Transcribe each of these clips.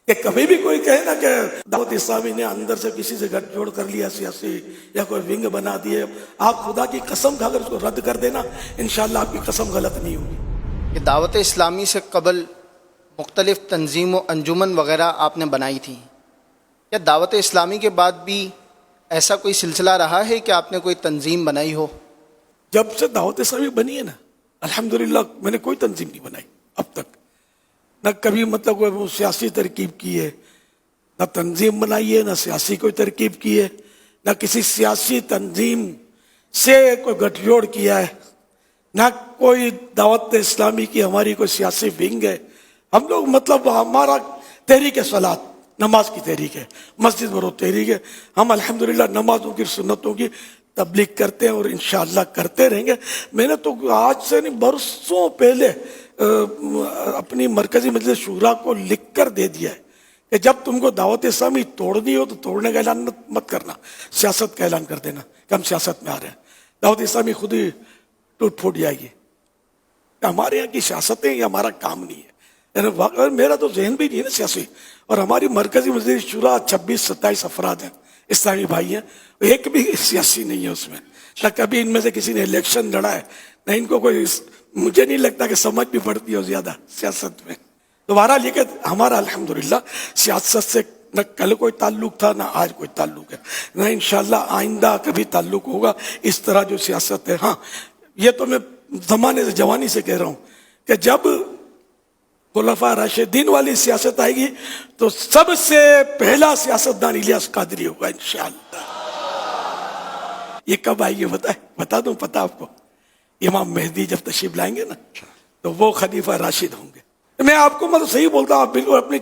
کہ کبھی بھی کوئی کہے نا کہ دعوت اسلامی نے اندر سے کسی سے گٹھ جوڑ کر لیا سیاسی یا کوئی ونگ بنا دیے، آپ خدا کی قسم کھا کر اس کو رد کر دینا، انشاءاللہ آپ کی قسم غلط نہیں ہوگی۔ کہ دعوت اسلامی سے قبل مختلف تنظیم و انجمن وغیرہ آپ نے بنائی تھیں، کیا دعوت اسلامی کے بعد بھی ایسا کوئی سلسلہ رہا ہے کہ آپ نے کوئی تنظیم بنائی ہو؟ جب سے دعوت اسلامی بنی ہے نا، الحمدللہ میں نے کوئی تنظیم نہیں بنائی اب تک، نہ کبھی مطلب کوئی وہ سیاسی ترکیب کی ہے، نہ تنظیم بنائی ہے، نہ سیاسی کوئی ترکیب کی ہے، نہ کسی سیاسی تنظیم سے کوئی گٹھ جوڑ کیا ہے، نہ کوئی دعوت اسلامی کی ہماری کوئی سیاسی ونگ ہے۔ ہم لوگ مطلب ہمارا تحریک صلاۃ، نماز کی تحریک ہے، مسجد برو تحریک ہے، ہم الحمدللہ نمازوں کی سنتوں کی تبلیغ کرتے ہیں اور انشاءاللہ کرتے رہیں گے۔ میں نے تو آج سے نہیں برسوں پہلے اپنی مرکزی مجلس شورا کو لکھ کر دے دیا ہے کہ جب تم کو دعوت اسلامی توڑنی ہو تو توڑنے کا اعلان مت کرنا، سیاست کا اعلان کر دینا کہ ہم سیاست میں آ رہے ہیں، دعوت اسلامی خود ہی ٹوٹ پھوٹ جائے گی۔ ہمارے یہاں کی سیاستیں یہ ہمارا کام نہیں ہے، یعنی میرا تو ذہن بھی نہیں ہے نا سیاسی، اور ہماری مرکزی مجلس شورا 26-27 افراد ہیں، اسلامی بھائی ہیں، ایک بھی سیاسی نہیں ہے اس میں، نہ کبھی ان میں سے کسی نے الیکشن لڑا ہے، نہ ان کو کوئی، مجھے نہیں لگتا کہ سمجھ بھی پڑتی ہو زیادہ سیاست میں۔ دوبارہ لے کے ہمارا الحمدللہ سیاست سے نہ کل کوئی تعلق تھا نہ آج کوئی تعلق ہے، نہ انشاءاللہ آئندہ کبھی تعلق ہوگا اس طرح جو سیاست ہے۔ ہاں یہ تو میں زمانے سے جوانی سے کہہ رہا ہوں کہ جب خلفاء راشدین والی سیاست آئے گی تو سب سے پہلا سیاستدان الیاس قادری ہوگا انشاءاللہ۔ یہ کب آئے گی بتا دوں پتہ آپ کو؟ امام مہدی جب تشریف لائیں گے نا تو وہ خلیفہ راشد ہوں گے۔ میں آپ کو مطلب صحیح بولتا ہوں، آپ بالکل اپنی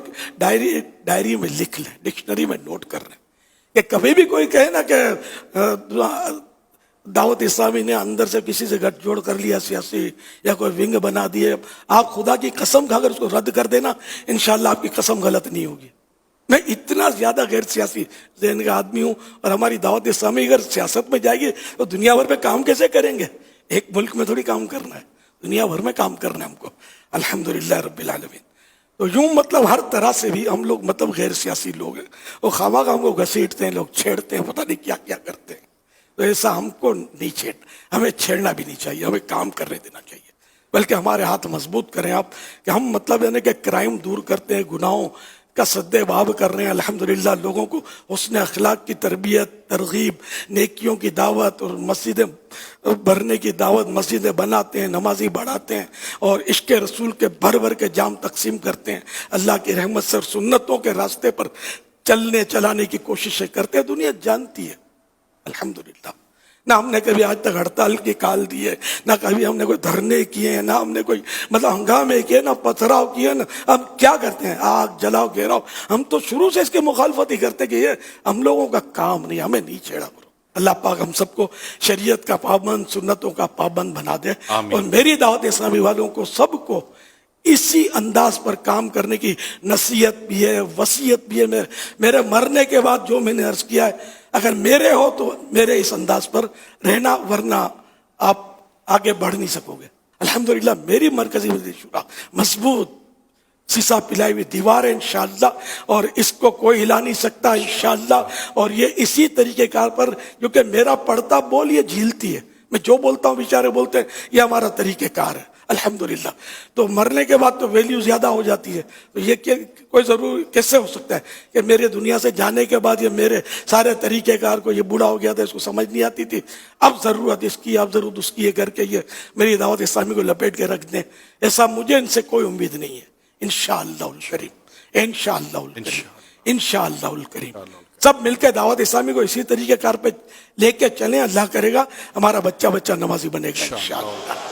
ڈائری میں لکھ لیں، ڈکشنری میں نوٹ کر لیں کہ کبھی بھی کوئی کہے نا کہ دعوت اسلامی نے اندر سے کسی سے گٹھ جوڑ کر لیا سیاسی یا کوئی ونگ بنا دیے، آپ خدا کی قسم کھا کر اس کو رد کر دینا، انشاءاللہ آپ کی قسم غلط نہیں ہوگی۔ میں اتنا زیادہ غیر سیاسی ذہن کا آدمی ہوں، اور ہماری دعوت اسلامی اگر سیاست میں جائے گی تو دنیا بھر میں کام کیسے کریں گے؟ ایک ملک میں تھوڑی کام کرنا ہے، دنیا بھر میں کام کرنا ہے ہم کو، الحمدللہ رب العالمین۔ تو یوں مطلب ہر طرح سے بھی ہم لوگ مطلب غیر سیاسی لوگ ہیں، وہ خواہ ہم کو گھسیٹتے ہیں، لوگ چھیڑتے ہیں، پتہ نہیں کیا کیا کرتے ہیں، تو ایسا ہم کو نہیں ہمیں چھیڑنا بھی نہیں چاہیے، ہمیں کام کرنے دینا چاہیے، بلکہ ہمارے ہاتھ مضبوط کریں آپ کہ ہم مطلب یعنی کہ کرائم دور کرتے ہیں، گناہوں کا سد باب کر رہے ہیں، الحمدللہ لوگوں کو حسن اخلاق کی تربیت، ترغیب، نیکیوں کی دعوت اور مسجدیں بھرنے کی دعوت، مسجدیں بناتے ہیں، نمازی بڑھاتے ہیں، اور عشق رسول کے بھر بھر کے جام تقسیم کرتے ہیں، اللہ کی رحمت سے اور سنتوں کے راستے پر چلانے کی کوششیں کرتے ہیں، دنیا جانتی ہے الحمدللہ۔ نہ ہم نے کبھی آج تک ہڑتال کی کال دی ہے، نہ کبھی ہم نے کوئی دھرنے کیے ہیں، نہ ہم نے کوئی مطلب ہنگامے کیے، نہ پتھراؤ کیے، نہ ہم کیا کرتے ہیں، آگ جلاؤ گھیراؤ، ہم تو شروع سے اس کی مخالفت ہی کرتے کہ یہ ہم لوگوں کا کام نہیں، ہمیں نہیں چھیڑا کرو۔ اللہ پاک ہم سب کو شریعت کا پابند، سنتوں کا پابند بنا دے، اور میری دعوت اسلامی والوں کو سب کو اسی انداز پر کام کرنے کی نصیحت بھی ہے، وصیت بھی ہے۔ میرے مرنے کے بعد جو میں نے عرض کیا ہے، اگر میرے ہو تو میرے اس انداز پر رہنا، ورنہ آپ آگے بڑھ نہیں سکو گے۔ الحمدللہ میری مرکزی مجلس شورا مضبوط سیسا پلائی ہوئی دیوار ہے انشاءاللہ، اور اس کو کوئی ہلا نہیں سکتا انشاءاللہ، اور یہ اسی طریقہ کار پر جو کہ میرا پڑھتا بول یہ جھیلتی ہے، میں جو بولتا ہوں بیچارے بولتے ہیں، یہ ہمارا طریقہ کار ہے الحمدللہ۔ تو مرنے کے بعد تو ویلیو زیادہ ہو جاتی ہے، تو یہ کوئی ضرور کیسے ہو سکتا ہے کہ میرے دنیا سے جانے کے بعد یہ میرے سارے طریقہ کار کو، یہ بوڑھا ہو گیا تھا، اس کو سمجھ نہیں آتی تھی، اب ضرورت اس کی، اب ضرورت اس کی، یہ کر کے یہ میری دعوت اسلامی کو لپیٹ کے رکھ دیں، ایسا مجھے ان سے کوئی امید نہیں ہے انشاءاللہ الکریم، انشاءاللہ الکریم، انشاءاللہ الکریم۔ سب مل کے دعوت اسلامی کو اسی طریقے کار پہ لے کے چلیں، اللہ کرے گا ہمارا بچہ نمازی بنے گا انشاءاللہ۔